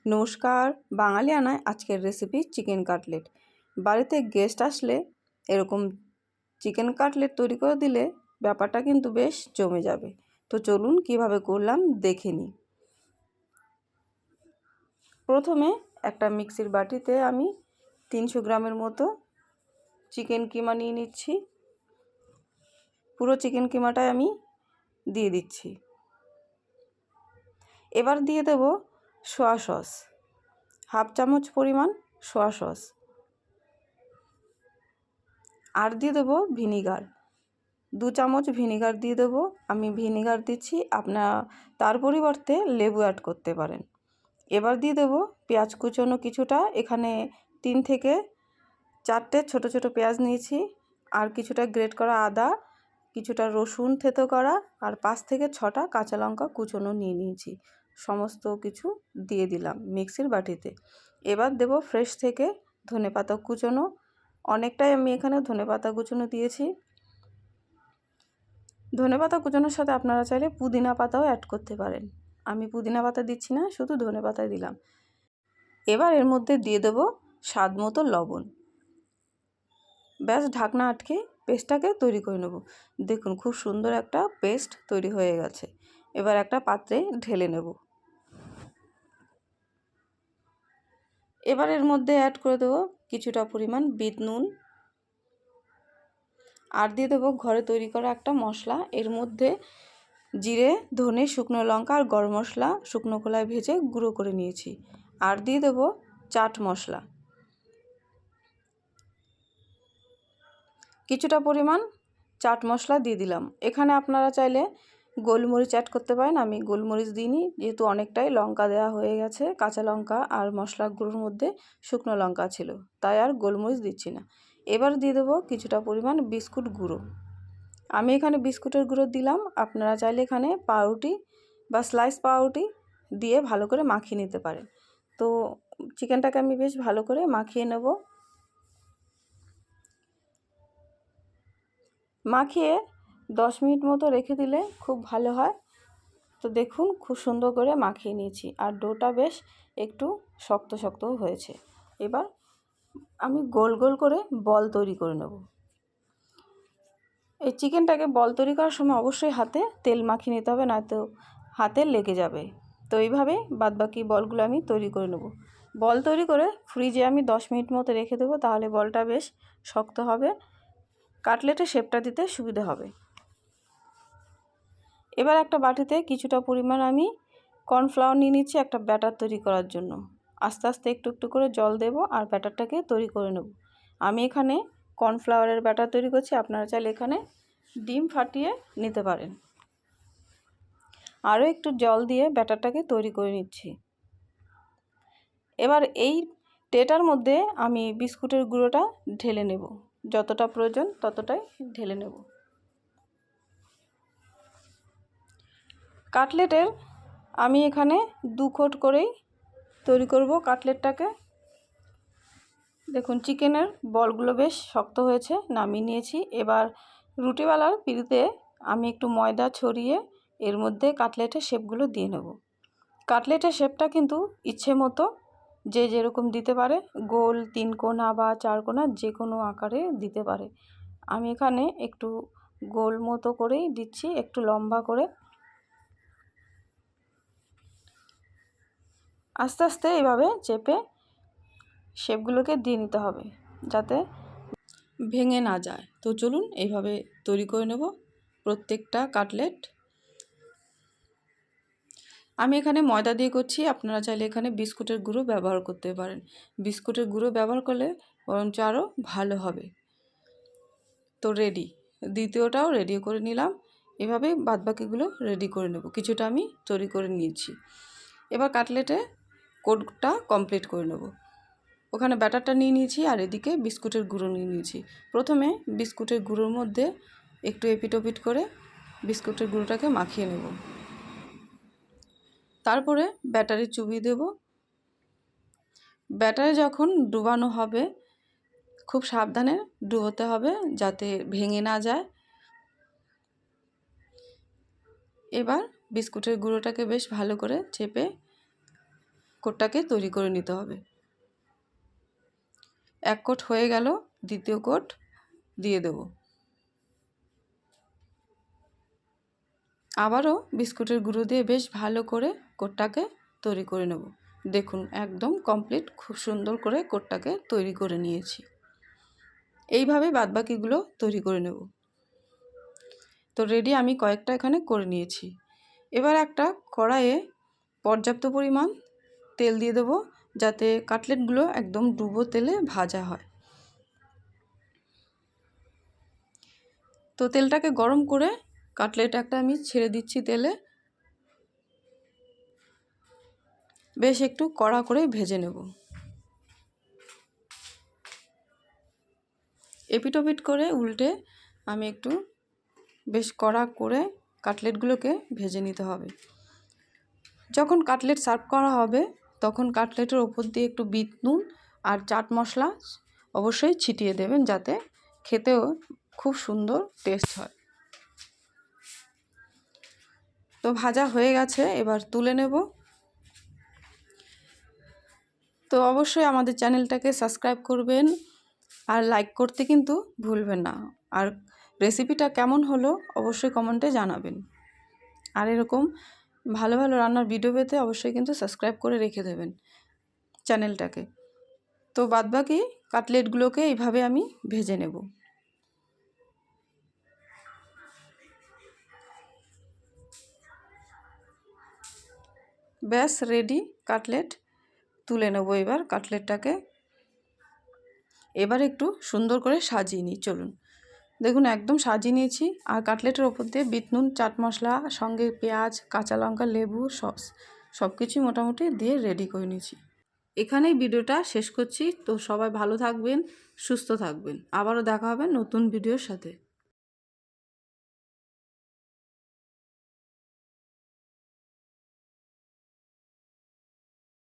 নমস্কার, বাঙালিয়ানায় আজকের recipe chicken cutlet. বাড়িতে গেস্ট আসলে এরকম চিকেন কাটলেট তৈরি করে দিলে ব্যাপারটা কিন্তু বেশ জমে যাবে। তো চলুন কিভাবে করলাম দেখে নিই। প্রথমে একটা মিক্সির বাটিতে আমি 300 গ্রামের মতো চিকেন কিমা নিয়ে নিচ্ছি। পুরো চিকেন কিমাটাই আমি দিয়ে দিচ্ছি। এবার দিয়ে দেব সোয়া সস, হাফ চামচ পরিমাণ সোয়া সস, আর দিয়ে দেবো ভিনিগার, 2 চামচ ভিনিগার দিয়ে দেবো। আমি ভিনিগার দিচ্ছি, আপনারা তার পরিবর্তে লেবু অ্যাড করতে পারেন। এবার দিয়ে দেবো পেঁয়াজ কুচোনো কিছুটা, এখানে 3 থেকে 4টে ছোট ছোট পেঁয়াজ নিয়েছি, আর কিছুটা গ্রেট করা আদা, কিছুটা রসুন থেতো করা, আর 5 থেকে 6টা কাঁচা লঙ্কা কুচোনো নিয়ে নিয়েছি। সমস্ত কিছু দিয়ে দিলাম মিক্সির বাটিতে। এবার দেবো ফ্রেশ থেকে ধনেপাতা কুচোনো, অনেকটাই আমি এখানে ধনেপাতা কুচোনো দিয়েছি। ধনেপাতা কুচোনোর সাথে আপনারা চাইলে পুদিনা পাতাও অ্যাড করতে পারেন। আমি পুদিনা পাতা দিচ্ছি না, শুধু ধনেপাতা দিলাম। এবার এর মধ্যে দিয়ে দেবো স্বাদ মতো লবণ। ব্যাস ঢাকনা আটকে পেস্টটাকে তৈরি করে নেব। দেখুন খুব সুন্দর একটা পেস্ট তৈরি হয়ে গেছে। এবার একটা পাত্রে ঢেলে নেব। এবার এর মধ্যে অ্যাড করে দেবো কিছুটা পরিমাণ বিট নুন, আর দিয়ে দেবো ঘরে তৈরি করা একটা মশলা। এর মধ্যে জিরে, ধনে, শুকনো লঙ্কা আর গরম মশলা শুকনো খোলায় ভেজে গুঁড়ো করে নিয়েছি। আর দিয়ে দেবো চাট মশলা, কিছুটা পরিমাণ চাট মশলা দিয়ে দিলাম। এখানে আপনারা চাইলে গোলমরিচ অ্যাড করতে পারেন, আমি গোলমরিচ দিইনি, যেহেতু অনেকটাই লঙ্কা দেওয়া হয়ে গেছে, কাঁচা লঙ্কা আর মশলা গুঁড়োর মধ্যে শুকনো লঙ্কা ছিল, তাই আর গোলমরিচ দিচ্ছি না। এবার দিয়ে দেবো কিছুটা পরিমাণ বিস্কুট গুঁড়ো। আমি এখানে বিস্কুটের গুঁড়ো দিলাম, আপনারা চাইলে এখানে পাউরুটি বা স্লাইস পাউরুটি দিয়ে ভালো করে মাখিয়ে নিতে পারেন। তো চিকেনটাকে আমি বেশ ভালো করে মাখিয়ে নেব। মাখিয়ে 10 মিনিট মতো রেখে দিলে খুব ভালো হয়। তো দেখুন খুব সুন্দর করে মাখিয়ে নিয়েছি, আর ডোটা বেশ একটু শক্ত শক্ত হয়েছে। এবার আমি গোল গোল করে বল তৈরি করে নেব। এই চিকেনটাকে বল তৈরি করার সময় অবশ্যই হাতে তেল মাখিয়ে নিতে হবে, নয়তো হাতে লেগে যাবে। তো এইভাবে বাদবাকি বলগুলো আমি তৈরি করে নেব। বল তৈরি করে ফ্রিজে আমি 10 মিনিট মতো রেখে দেবো, তাহলে বলটা বেশ শক্ত হবে, কাটলেটের শেপটা দিতে সুবিধা হবে। এবার একটা বাটিতে কিছুটা পরিমাণ আমি কর্নফ্লাওয়ার নিয়ে নিচ্ছি একটা ব্যাটার তৈরি করার জন্য। আস্তে আস্তে একটু একটু করে জল দেব আর ব্যাটারটাকে তৈরি করে নেব। আমি এখানে কর্নফ্লাওয়ারের ব্যাটার তৈরি করছি, আপনারা চাইলে এখানে ডিম ফাটিয়ে নিতে পারেন। আরও একটু জল দিয়ে ব্যাটারটাকে তৈরি করে নিচ্ছি। এবার এই ট্রেটার মধ্যে আমি বিস্কুটের গুঁড়োটা ঢেলে নেব, যতটা প্রয়োজন ততটাই ঢেলে নেব। কাটলেটের আমি এখানে 2 কোট করেই তৈরি করব কাটলেটটাকে। দেখুন চিকেনের বলগুলো বেশ শক্ত হয়েছে, নামিয়ে নিয়েছি। এবার রুটিওয়ালার পিঁড়িতে আমি একটু ময়দা ছড়িয়ে এর মধ্যে কাটলেটের শেপগুলো দিয়ে নেব। কাটলেটের শেপটা কিন্তু ইচ্ছে মতো যে যেরকম দিতে পারে, গোল, 3 কোণা বা 4 কোণা যে কোনো আকারে দিতে পারে। আমি এখানে একটু গোল মতো করেই দিচ্ছি, একটু লম্বা করে। আস্তে আস্তে এইভাবে চেপে শেপগুলোকে দিয়ে নিতে হবে যাতে ভেঙে না যায়। তো চলুন এইভাবে তৈরি করে নেব প্রত্যেকটা কাটলেট। আমি এখানে ময়দা দিয়ে করছি, আপনারা চাইলে এখানে বিস্কুটের গুঁড়ো ব্যবহার করতে পারেন। বিস্কুটের গুঁড়ো ব্যবহার করলে বরঞ্চ আরও ভালো হবে। তো রেডি, দ্বিতীয়টাও রেডি করে নিলাম। এভাবে বাদবাকিগুলো রেডি করে নেব। কিছুটা আমি তৈরি করে নিয়েছি। এবার কাটলেটে কোটটা কমপ্লিট করে নেব। ওখানে ব্যাটারটা নিয়ে নিয়েছি আর এদিকে বিস্কুটের গুঁড়ো নিয়ে নিয়েছি। প্রথমে বিস্কুটের গুঁড়োর মধ্যে একটু এপিট ওপিট করে বিস্কুটের গুঁড়োটাকে মাখিয়ে নেব। তারপরে ব্যাটারে চুবিয়ে দেব। ব্যাটারে যখন ডুবানো হবে খুব সাবধানে ডুবোতে হবে যাতে ভেঙে না যায়। এবার বিস্কুটের গুঁড়োটাকে বেশ ভালো করে চেপে কোটটাকে তৈরি করে নিতে হবে। এক কোট হয়ে গেল, দ্বিতীয় কোট দিয়ে দেব। আবারও বিস্কুটের গুঁড়ো দিয়ে বেশ ভালো করে কোটটাকে তৈরি করে নেব। দেখুন একদম কমপ্লিট, খুব সুন্দর করে কোটটাকে তৈরি করে নিয়েছি। এইভাবে বাদবাকিগুলো তৈরি করে নেব। তো রেডি, আমি কয়েকটা এখানে করে নিয়েছি। এবার একটা কড়াইয়ে পর্যাপ্ত পরিমাণ তেল দিয়ে দেবো, যাতে কাটলেটগুলো একদম ডুবো তেলে ভাজা হয়। তো তেলটাকে গরম করে কাটলেট একটা আমি ছেড়ে দিচ্ছি তেলে। বেশ একটু কড়া করে ভেজে নেব। এপিট ওপিট করে উল্টে আমি একটু বেশ কড়া করে কাটলেটগুলোকে ভেজে নিতে হবে। যখন কাটলেট সার্ভ করা হবে তখন কাটলেটের ওপর দিয়ে একটু বিট নুন আর চাট মশলা অবশ্যই ছিটিয়ে দেবেন, যাতে খেতেও খুব সুন্দর টেস্ট হয়। তো ভাজা হয়ে গেছে, এবার তুলে নেব। তো অবশ্যই আমাদের চ্যানেলটাকে সাবস্ক্রাইব করবেন আর লাইক করতে কিন্তু ভুলবেন না। আর রেসিপিটা কেমন হলো অবশ্যই কমেন্টে জানাবেন। আর এরকম ভালো ভালো রান্নার ভিডিও পেতে অবশ্যই কিন্তু সাবস্ক্রাইব করে রেখে দেবেন চ্যানেলটাকে। তো বাদবাকি কাটলেটগুলোকে এইভাবে আমি ভেজে নেব। ব্যাস রেডি কাটলেট। তুলে নেব এবার কাটলেটটাকে। এবার একটু সুন্দর করে সাজিয়ে নিই, চলুন। দেখুন একদম সাজিয়ে নিয়েছি। আর কাটলেটের ওপর দিয়ে বিট নুন, চাট মশলা, সঙ্গে পেঁয়াজ, কাঁচা লঙ্কা, লেবু, সস সব কিছুই মোটামুটি দিয়ে রেডি করে নিয়েছি। এখানেই ভিডিওটা শেষ করছি। তো সবাই ভালো থাকবেন, সুস্থ থাকবেন। আবারও দেখা হবে নতুন ভিডিওর সাথে।